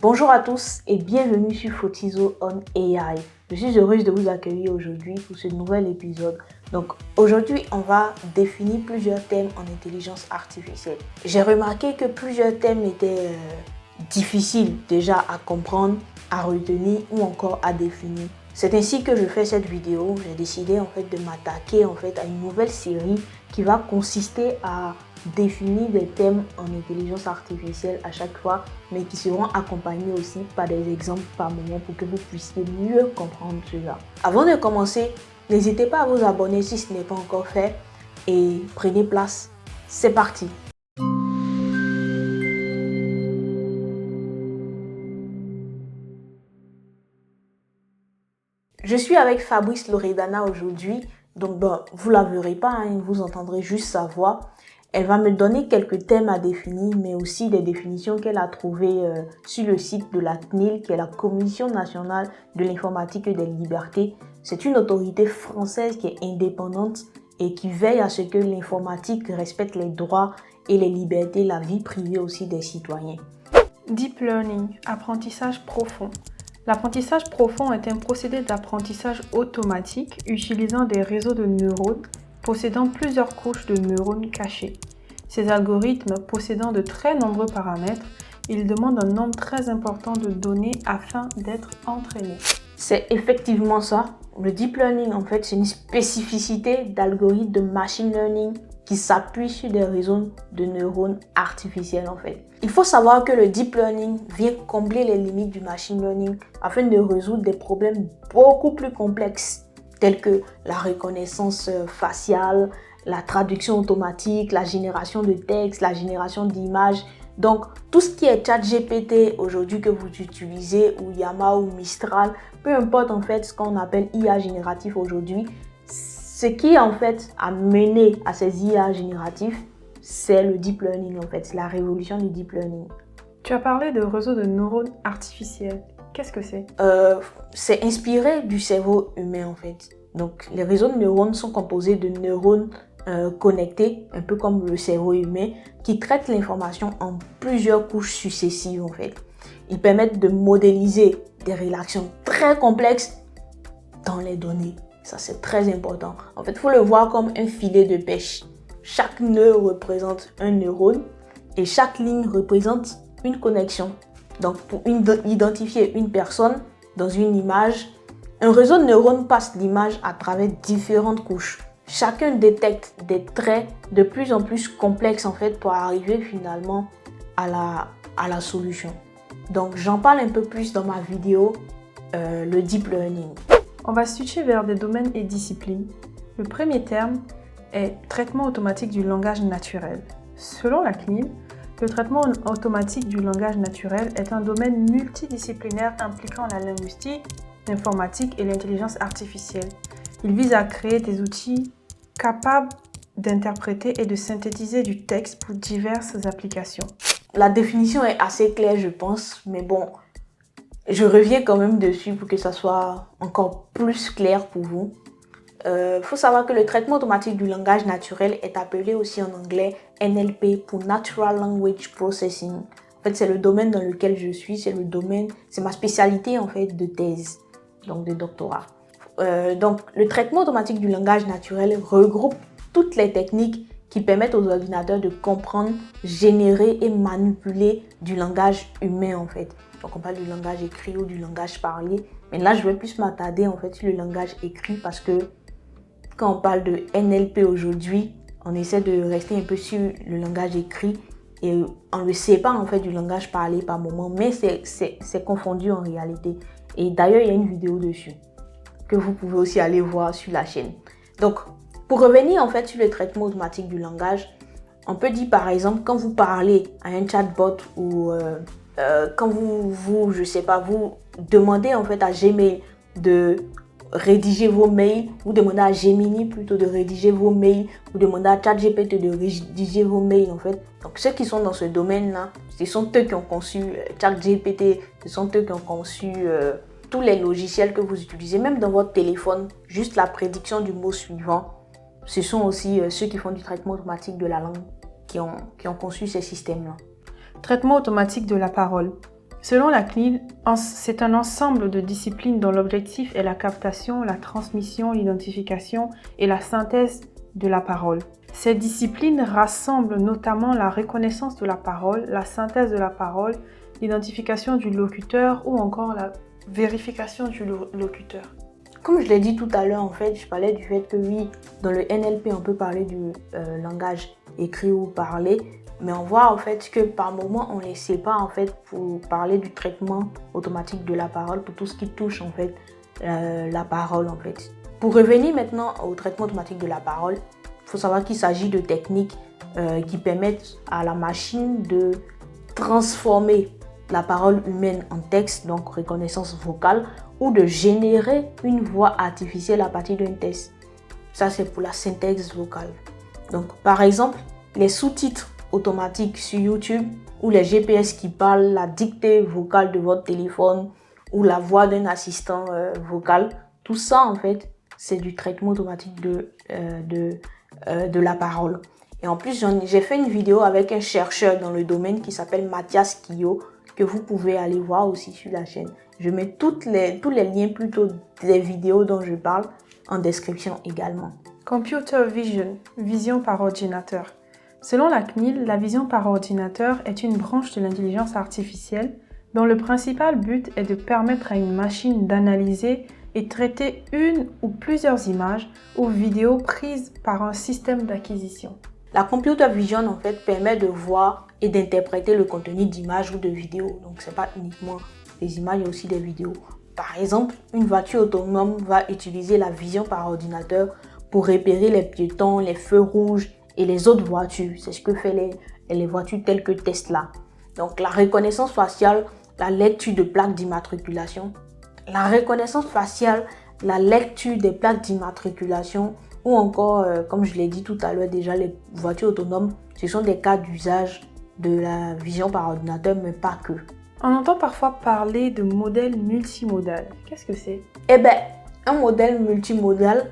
Bonjour à tous et bienvenue sur Fotizo on AI. Je suis heureuse de vous accueillir aujourd'hui pour ce nouvel épisode. Donc aujourd'hui, on va définir plusieurs thèmes en intelligence artificielle. J'ai remarqué que plusieurs thèmes étaient difficiles déjà à comprendre, à retenir ou encore à définir. C'est ainsi que je fais cette vidéo. J'ai décidé de m'attaquer à une nouvelle série qui va consister à définir des thèmes en intelligence artificielle à chaque fois, mais qui seront accompagnés aussi par des exemples par moment pour que vous puissiez mieux comprendre cela. Avant de commencer, n'hésitez pas à vous abonner si ce n'est pas encore fait et prenez place. C'est parti! Je suis avec Fabrice Loredana aujourd'hui, donc vous la verrez pas, vous entendrez juste sa voix. Elle va me donner quelques thèmes à définir, mais aussi des définitions qu'elle a trouvées sur le site de la CNIL, qui est la Commission nationale de l'informatique et des libertés. C'est une autorité française qui est indépendante et qui veille à ce que l'informatique respecte les droits et les libertés, la vie privée aussi des citoyens. Deep Learning, apprentissage profond. L'apprentissage profond est un procédé d'apprentissage automatique utilisant des réseaux de neurones possédant plusieurs couches de neurones cachés. Ces algorithmes possédant de très nombreux paramètres, ils demandent un nombre très important de données afin d'être entraînés. C'est effectivement ça. Le deep learning, c'est une spécificité d'algorithme de machine learning qui s'appuie sur des réseaux de neurones artificiels Il faut savoir que le deep learning vient combler les limites du machine learning afin de résoudre des problèmes beaucoup plus complexes tels que la reconnaissance faciale, la traduction automatique, la génération de textes, la génération d'images. Donc, tout ce qui est ChatGPT aujourd'hui que vous utilisez, ou Llama ou Mistral, peu importe ce qu'on appelle IA génératif aujourd'hui, ce qui a mené à ces IA génératifs, c'est le deep learning c'est la révolution du deep learning. Tu as parlé de réseau de neurones artificiels. Qu'est-ce que c'est? C'est inspiré du cerveau humain Donc les réseaux de neurones sont composés de neurones connectés, un peu comme le cerveau humain, qui traitent l'information en plusieurs couches successives Ils permettent de modéliser des relations très complexes dans les données. Ça, c'est très important. Il faut le voir comme un filet de pêche. Chaque nœud représente un neurone et chaque ligne représente une connexion. Donc, pour identifier une personne dans une image, un réseau de neurones passe l'image à travers différentes couches. Chacun détecte des traits de plus en plus complexes pour arriver finalement à la solution. Donc, j'en parle un peu plus dans ma vidéo, le deep learning. On va switcher vers des domaines et disciplines. Le premier terme est traitement automatique du langage naturel. Selon la CNIL, le traitement automatique du langage naturel est un domaine multidisciplinaire impliquant la linguistique, l'informatique et l'intelligence artificielle. Il vise à créer des outils capables d'interpréter et de synthétiser du texte pour diverses applications. La définition est assez claire, je pense, mais je reviens quand même dessus pour que ça soit encore plus clair pour vous. Faut savoir que le traitement automatique du langage naturel est appelé aussi en anglais NLP pour Natural Language Processing. C'est le domaine dans lequel je suis, c'est ma spécialité de thèse, donc de doctorat. Donc le traitement automatique du langage naturel regroupe toutes les techniques qui permettent aux ordinateurs de comprendre, générer et manipuler du langage humain Donc on parle du langage écrit ou du langage parlé, mais là je vais plus m'attarder sur le langage écrit parce que quand on parle de NLP aujourd'hui, on essaie de rester un peu sur le langage écrit et on le sépare du langage parlé par moment, mais c'est confondu en réalité. Et d'ailleurs, il y a une vidéo dessus que vous pouvez aussi aller voir sur la chaîne. Donc, pour revenir sur le traitement automatique du langage, on peut dire par exemple quand vous parlez à un chatbot ou quand vous demandez à Gmail de rédiger vos mails, vous demandez à Gemini plutôt de rédiger vos mails, vous demandez à ChatGPT de rédiger vos mails Donc ceux qui sont dans ce domaine-là, ce sont eux qui ont conçu ChatGPT, ce sont eux qui ont conçu tous les logiciels que vous utilisez, même dans votre téléphone, juste la prédiction du mot suivant. Ce sont aussi ceux qui font du traitement automatique de la langue qui ont conçu ces systèmes-là. Traitement automatique de la parole. Selon la CNIL, c'est un ensemble de disciplines dont l'objectif est la captation, la transmission, l'identification et la synthèse de la parole. Ces disciplines rassemblent notamment la reconnaissance de la parole, la synthèse de la parole, l'identification du locuteur ou encore la vérification du locuteur. Comme je l'ai dit tout à l'heure, en fait, je parlais du fait que oui, dans le NLP, on peut parler du langage écrit ou parlé, mais on voit en fait que par moment, on ne les sépare en fait pour parler du traitement automatique de la parole, pour tout ce qui touche en fait la parole en fait. Pour revenir maintenant au traitement automatique de la parole, il faut savoir qu'il s'agit de techniques qui permettent à la machine de transformer la parole humaine en texte, donc reconnaissance vocale, ou de générer une voix artificielle à partir d'un texte. Ça, c'est pour la synthèse vocale. Donc, par exemple, les sous-titres automatiques sur YouTube ou les GPS qui parlent, la dictée vocale de votre téléphone ou la voix d'un assistant vocal, tout ça, en fait, c'est du traitement automatique de la parole. Et en plus, j'ai fait une vidéo avec un chercheur dans le domaine qui s'appelle Mathias Kio, que vous pouvez aller voir aussi sur la chaîne. Je mets tous les liens plutôt des vidéos dont je parle en description également. Computer Vision, vision par ordinateur. Selon la CNIL, la vision par ordinateur est une branche de l'intelligence artificielle dont le principal but est de permettre à une machine d'analyser et traiter une ou plusieurs images ou vidéos prises par un système d'acquisition. La computer vision en fait permet de voir et d'interpréter le contenu d'images ou de vidéos. Donc c'est pas uniquement des images, il y a aussi des vidéos. Par exemple, une voiture autonome va utiliser la vision par ordinateur pour repérer les piétons, les feux rouges et les autres voitures. C'est ce que fait les voitures telles que Tesla. Donc la reconnaissance faciale, la lecture de plaques d'immatriculation. La reconnaissance faciale, la lecture des plaques d'immatriculation ou encore, comme je l'ai dit tout à l'heure déjà, les voitures autonomes, ce sont des cas d'usage de la vision par ordinateur, mais pas que. On entend parfois parler de modèle multimodal. Qu'est-ce que c'est? Eh bien, un modèle multimodal,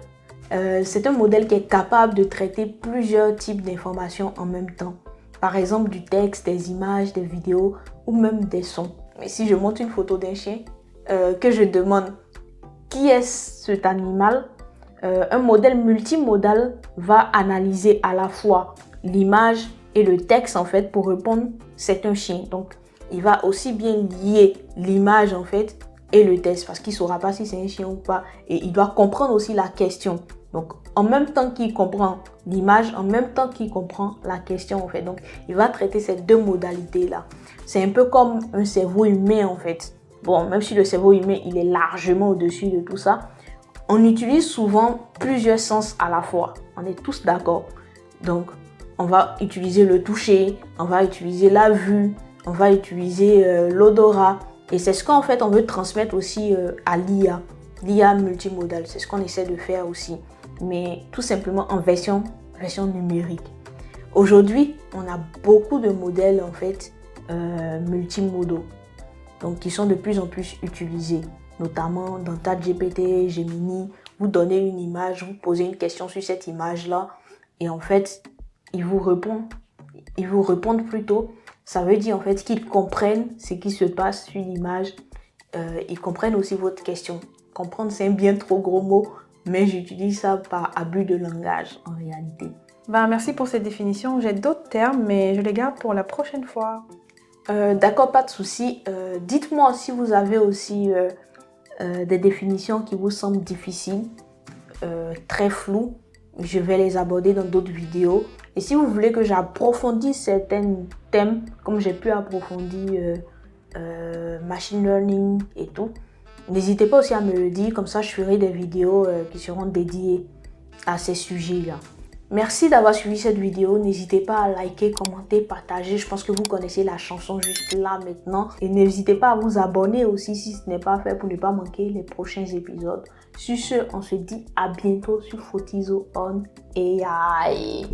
c'est un modèle qui est capable de traiter plusieurs types d'informations en même temps. Par exemple, du texte, des images, des vidéos ou même des sons. Mais si je montre une photo d'un chien, que je demande qui est cet animal, un modèle multimodal va analyser à la fois l'image et le texte en fait pour répondre c'est un chien. Donc il va aussi bien lier l'image en fait et le texte parce qu'il ne saura pas si c'est un chien ou pas et il doit comprendre aussi la question. Donc en même temps qu'il comprend l'image, en même temps qu'il comprend la question en fait. Donc il va traiter ces deux modalités là. C'est un peu comme un cerveau humain en fait. Bon, même si le cerveau humain il est largement au-dessus de tout ça, on utilise souvent plusieurs sens à la fois. On est tous d'accord. Donc, on va utiliser le toucher, on va utiliser la vue, on va utiliser l'odorat. Et c'est ce qu'en fait on veut transmettre aussi à l'IA. L'IA multimodale, c'est ce qu'on essaie de faire aussi. Mais tout simplement en version numérique. Aujourd'hui, on a beaucoup de modèles en fait multimodaux. Donc, qui sont de plus en plus utilisés. Notamment dans ChatGPT, Gemini, vous donnez une image, vous posez une question sur cette image-là et en fait, ils vous répondent plutôt. Ça veut dire en fait qu'ils comprennent ce qui se passe sur l'image. Ils comprennent aussi votre question. Comprendre, c'est un bien trop gros mot, mais j'utilise ça par abus de langage en réalité. Merci pour cette définition. J'ai d'autres termes, mais je les garde pour la prochaine fois. D'accord, pas de souci. Dites-moi si vous avez aussi des définitions qui vous semblent difficiles, très floues. Je vais les aborder dans d'autres vidéos. Et si vous voulez que j'approfondisse certains thèmes, comme j'ai pu approfondir machine learning et tout, n'hésitez pas aussi à me le dire. Comme ça, je ferai des vidéos qui seront dédiées à ces sujets-là. Merci d'avoir suivi cette vidéo. N'hésitez pas à liker, commenter, partager. Je pense que vous connaissez la chanson juste là maintenant. Et n'hésitez pas à vous abonner aussi si ce n'est pas fait pour ne pas manquer les prochains épisodes. Sur ce, on se dit à bientôt sur Fotizo on AI.